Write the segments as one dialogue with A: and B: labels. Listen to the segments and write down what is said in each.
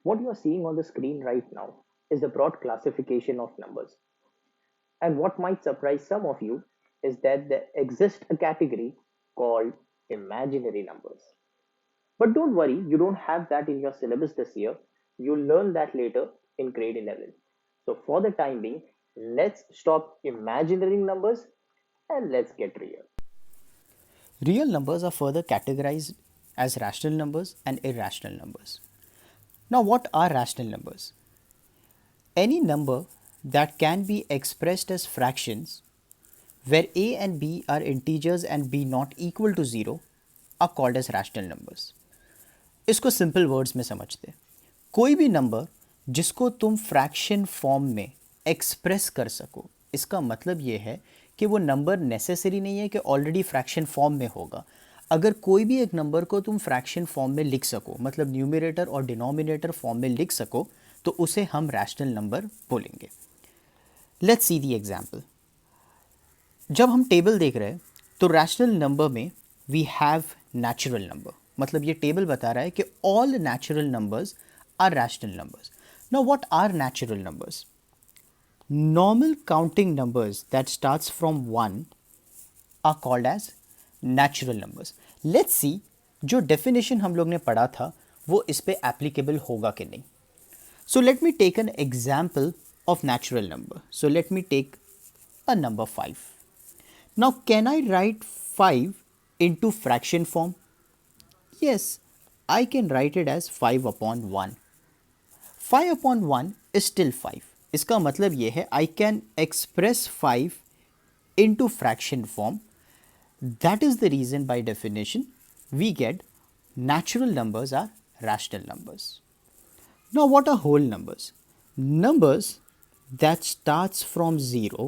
A: What you are seeing on the screen right now is the broad classification of numbers. And what might surprise some of you is that there exists a category called imaginary numbers. But don't worry, you don't have that in your syllabus this year. You'll learn that later in grade 11. So, for the time being, let's stop imaginary numbers and let's get real.
B: Real numbers are further categorized as rational numbers and irrational numbers. Now, what are rational numbers? Any number that can be expressed as fractions where a and b are integers and b not equal to 0 are called as rational numbers. इसको simple words में समझते हैं। कोई भी number जिसको तुम fraction form में express कर सको, इसका मतलब ये है कि वो नंबर नेसेसरी नहीं है कि ऑलरेडी फ्रैक्शन फॉर्म में होगा। अगर कोई भी एक नंबर को तुम फ्रैक्शन फॉर्म में लिख सको, मतलब न्यूमरेटर और डिनोमिनेटर फॉर्म में लिख सको, तो उसे हम रैशनल नंबर बोलेंगे। Let's see the example. जब हम टेबल देख रहे हैं तो रैशनल नंबर में वी हैव नेचुरल नंबर, मतलब ये टेबल बता रहा है कि all natural numbers are rational numbers. Now what are natural numbers? Normal counting numbers that starts from 1 are called as natural numbers. Let's see जो definition हम लोग ने पढ़ा था वो इस पे एप्लीकेबल होगा कि नहीं। So let me take an example of natural number. So let me take a number 5. Now can I write 5 into fraction form? Yes, I can write it as 5 upon 1. 5 upon 1 is still 5. इसका मतलब ये है I can express 5 into fraction form. That is the reason by definition we get natural numbers are rational numbers. Now what are whole numbers? Numbers that starts from 0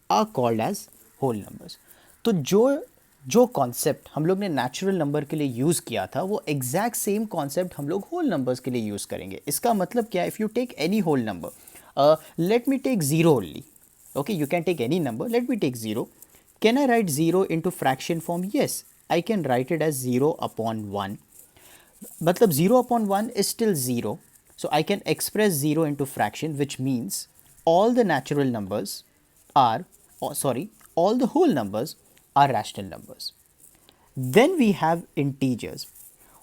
B: are called as whole numbers. तो जो जो concept हम लोग ने natural number के लिए use किया था वो एग्जैक्ट सेम कॉन्सेप्ट हम लोग होल नंबर्स के लिए यूज़ करेंगे। इसका मतलब क्या है? If you take any whole number, let me take zero only, okay, you can take any number, let me take 0. Can I write 0 into fraction form? Yes, I can write it as 0 upon 1. मतलब 0 upon 1 is still 0, so I can express 0 into fraction, which means all the natural numbers are, all the whole numbers are rational numbers. Then we have integers.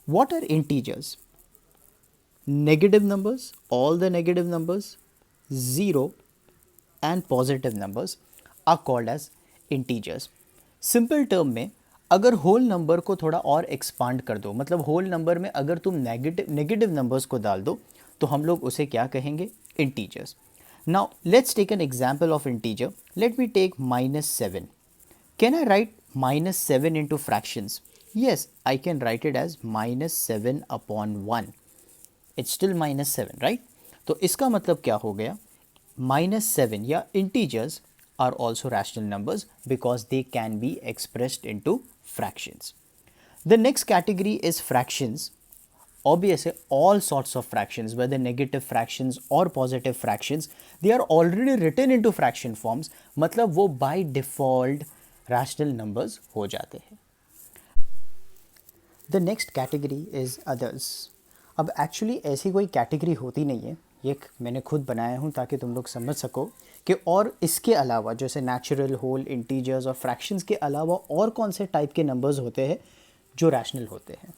B: What are integers? Negative numbers, all the negative numbers, 0 and positive numbers are called as integers. Simple term में अगर whole number को थोड़ा और expand कर दो, मतलब whole number में अगर तुम नेगेटिव नंबर्स को डाल दो तो हम लोग उसे क्या कहेंगे? Integers. Now let's take an example of integer. Let me take -7. Can I write -7 into fractions? Yes, I can write it as -7 upon 1. It's still -7, right? तो इसका मतलब क्या हो गया? -7 या integers are also rational numbers because they can be expressed into fractions. The next category is fractions. Obviously, all sorts of fractions, whether negative fractions or positive fractions, they are already written into fraction forms. मतलब वो by default rational numbers हो जाते हैं। The next category is others. अब actually ऐसी कोई category होती नहीं है, ये मैंने खुद बनाया हूँ ताकि तुम लोग समझ सको कि और इसके अलावा जैसे नेचुरल, होल, इंटीजर्स और फ्रैक्शंस के अलावा और कौन से टाइप के नंबर्स होते हैं जो रैशनल होते हैं।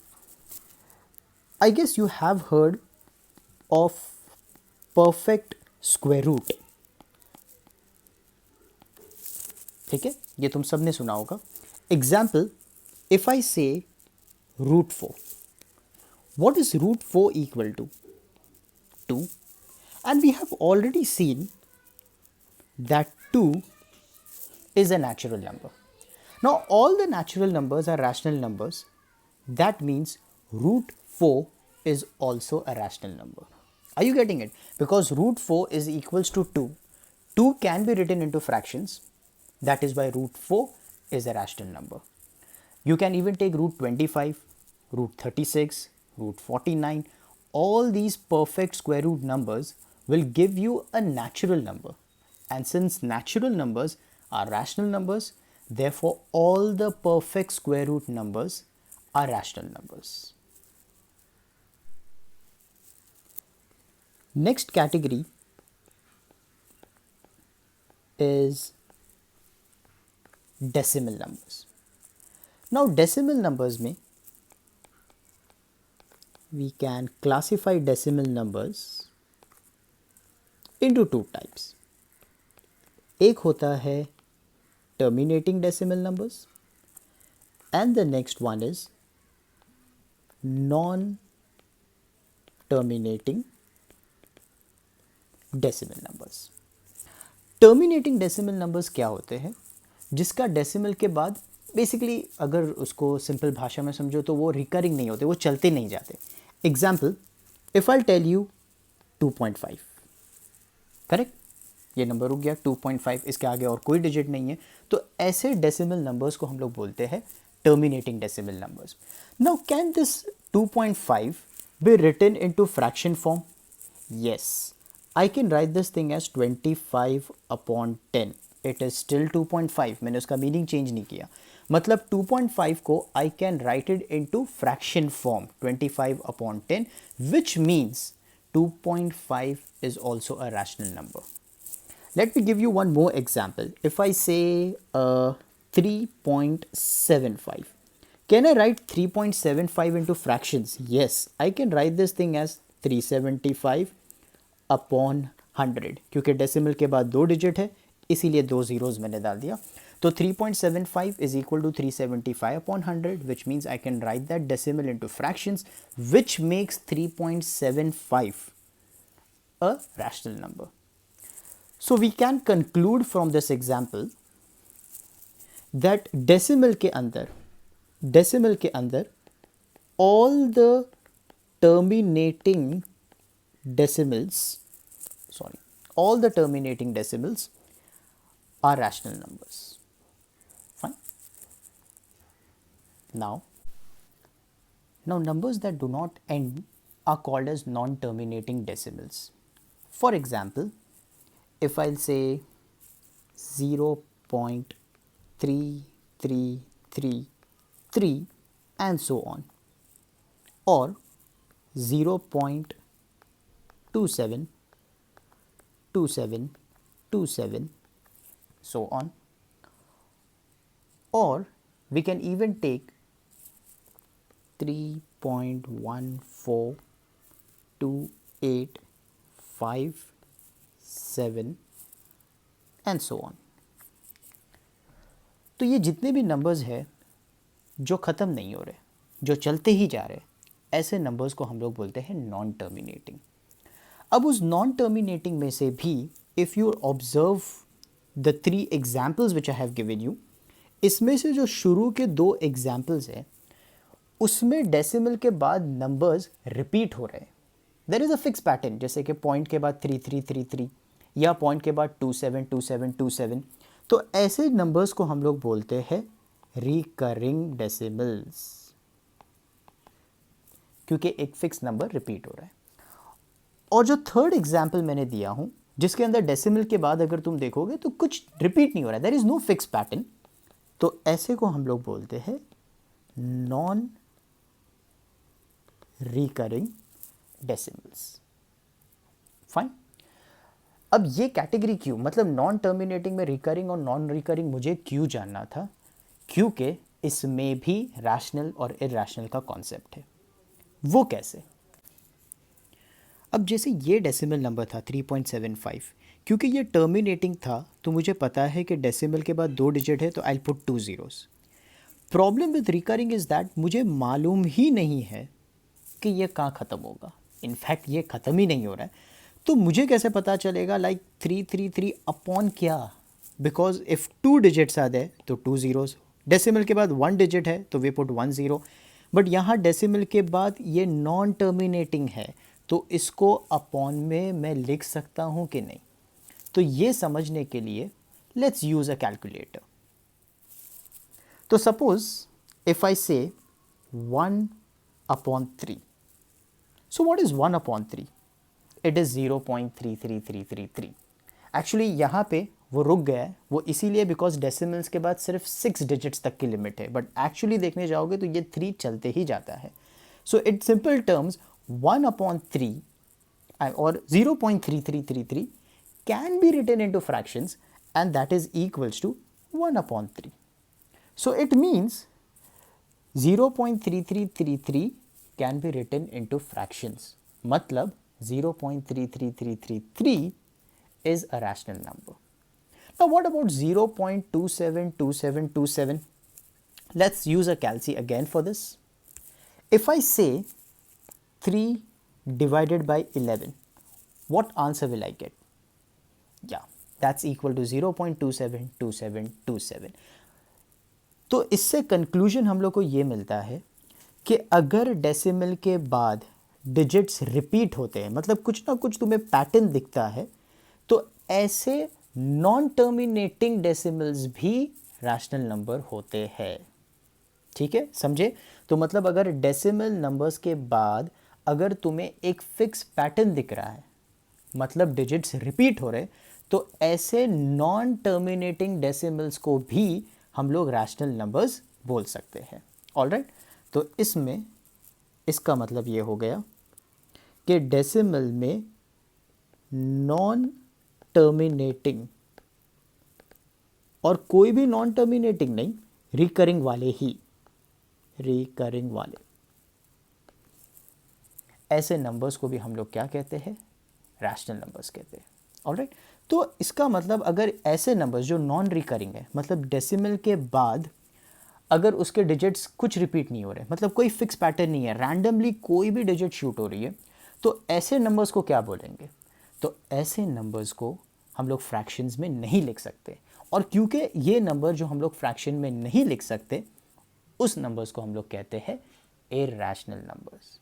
B: I guess you have heard of perfect square root. ठीक है, ये तुम सब ने सुना होगा। एग्जाम्पल, इफ आई से √4, what is √4 equal to? 2. And we have already seen that 2 is a natural number. Now all the natural numbers are rational numbers. That means √4 is also a rational number. Are you getting it? Because √4 is equals to 2. 2 can be written into fractions. That is why √4 is a rational number. You can even take √25, √36, √49. All these perfect square root numbers will give you a natural number. And since natural numbers are rational numbers, therefore all the perfect square root numbers are rational numbers. Next category is decimal numbers. Now decimal numbers में we can classify decimal numbers into two types. एक होता है terminating decimal numbers and the next one is non-terminating decimal numbers. Terminating decimal numbers क्या होते हैं? जिसका decimal के बाद बेसिकली अगर उसको सिंपल भाषा में समझो तो वो रिकरिंग नहीं होते, वो चलते नहीं जाते. Example, if I tell you 2.5, correct, ये नंबर रुक गया 2.5, इसके आगे और कोई डिजिट नहीं है, तो ऐसे डेसिमल नंबर्स को हम लोग बोलते हैं terminating decimal numbers. Now can this 2.5 be written into fraction form? Yes, I can write this thing as 25 upon 10. It is still 2.5. मैंने उसका मीनिंग चेंज नहीं किया. मतलब 2.5 को I can write it into fraction form 25 upon 10, which means 2.5 is also a rational number. Let me give you one more example. If I say 3.75, can I write 3.75 into fractions? Yes, I can write this thing as 375 upon 100, क्योंकि decimal के बाद दो digit है इसीलिए दो zeros मैंने डाल दिया. तो 3.75 is equal to 375 upon 100, which means I can write that decimal into fractions, which makes 3.75 a rational number. So we can conclude from this example that decimal के अंदर all the terminating decimals are rational numbers. Fine. Now numbers that do not end are called as non-terminating decimals. For example, if I'll say 0.3333 and so on, or 0.272727, so on, or we can even take 3.142857 and so on. तो ये जितने भी numbers हैं जो ख़त्म नहीं हो रहे, जो चलते ही जा रहे, ऐसे नंबर्स को हम लोग बोलते हैं नॉन टर्मिनेटिंग. अब उस नॉन टर्मिनेटिंग में से भी if you observe the 3 examples which I have given you, इसमें से जो शुरू के 2 एग्जाम्पल्स हैं उसमें डेसिमल के बाद नंबर्स रिपीट हो रहे हैं. There is a fix pattern, जैसे कि पॉइंट के बाद 3333 या पॉइंट के बाद 272727. तो ऐसे नंबर्स को हम लोग बोलते हैं रिकरिंग डेसिमल्स, क्योंकि एक फिक्स नंबर रिपीट हो रहा है. और जो थर्ड एग्जाम्पल मैंने दिया हूं जिसके अंदर डेसिमल के बाद अगर तुम देखोगे तो कुछ रिपीट नहीं हो रहा है, there is no fix pattern, तो ऐसे को हम लोग बोलते हैं नॉन रिकरिंग डेसिमल्स. फाइन. अब ये कैटेगरी क्यों, मतलब नॉन टर्मिनेटिंग में रिकरिंग और नॉन रिकरिंग मुझे क्यों जानना था? क्योंकि इसमें भी रैशनल और इरैशनल का कॉन्सेप्ट है. वो कैसे? अब जैसे ये डेसिमल नंबर था 3.75, क्योंकि ये टर्मिनेटिंग था तो मुझे पता है कि डेसिमल के बाद 2 डिजिट है तो I put 2 zeros. Problem with recurring is that मुझे मालूम ही नहीं है कि ये कहाँ ख़त्म होगा. इनफैक्ट ये ख़त्म ही नहीं हो रहा है, तो मुझे कैसे पता चलेगा लाइक 333 अपॉन क्या? बिकॉज इफ़ 2 डिजिट्स आ जाए तो 2 zeros, डेसिमल के बाद 1 डिजिट है तो वी पुट 1 0. बट यहाँ डेसिमल के बाद ये नॉन टर्मिनेटिंग है तो इसको अपॉन में मैं लिख सकता हूँ कि नहीं? तो ये समझने के लिए लेट्स यूज़ अ कैलकुलेटर. तो सपोज इफ आई से 1/3. So what is 1/3? It is 0.33333. Actually यहाँ पे वो रुक गया है, वो इसीलिए बिकॉज डेसिमल्स के बाद सिर्फ 6 डिजिट्स तक की लिमिट है, बट एक्चुअली देखने जाओगे तो ये 3 चलते ही जाता है. So it simple terms 1/3 or 0.3333 can be written into fractions, and that is equals to 1 upon 3. So it means 0.3333 can be written into fractions. Matlab 0.33333 is a rational number. Now what about 0.272727? Let's use a calci again for this. If I say 3 divided by 11, what answer will I get? Yeah, that's equal to 0.272727. तो इससे conclusion हम लोग को ये मिलता है कि अगर डेसिमल के बाद डिजिट्स रिपीट होते हैं, मतलब कुछ ना कुछ तुम्हें पैटर्न दिखता है, तो ऐसे नॉन टर्मिनेटिंग डेसिमल्स भी रैशनल नंबर होते हैं. ठीक है, समझे? तो मतलब अगर डेसिमल नंबर्स के बाद अगर तुम्हें एक फिक्स पैटर्न दिख रहा है, मतलब डिजिट्स रिपीट हो रहे, तो ऐसे नॉन टर्मिनेटिंग डेसिमल्स को भी हम लोग रैशनल नंबर्स बोल सकते हैं. ऑलराइट, तो इसमें इसका मतलब ये हो गया कि डेसिमल में नॉन टर्मिनेटिंग, और कोई भी नॉन टर्मिनेटिंग नहीं, रिकरिंग वाले ही, रिकरिंग वाले ऐसे नंबर्स को भी हम लोग क्या कहते हैं? रैशनल नंबर्स कहते हैं. ऑलराइट, तो इसका मतलब अगर ऐसे नंबर्स जो नॉन रिकरिंग है, मतलब डेसिमल के बाद अगर उसके डिजिट्स कुछ रिपीट नहीं हो रहे, मतलब कोई फिक्स पैटर्न नहीं है, रैंडमली कोई भी डिजिट शूट हो रही है, तो ऐसे नंबर्स को क्या बोलेंगे? तो ऐसे नंबर्स को हम लोग फ्रैक्शंस में नहीं लिख सकते, और क्योंकि ये नंबर जो हम लोग फ्रैक्शन में नहीं लिख सकते, उस नंबर्स को हम लोग कहते हैं इरैशनल नंबर्स.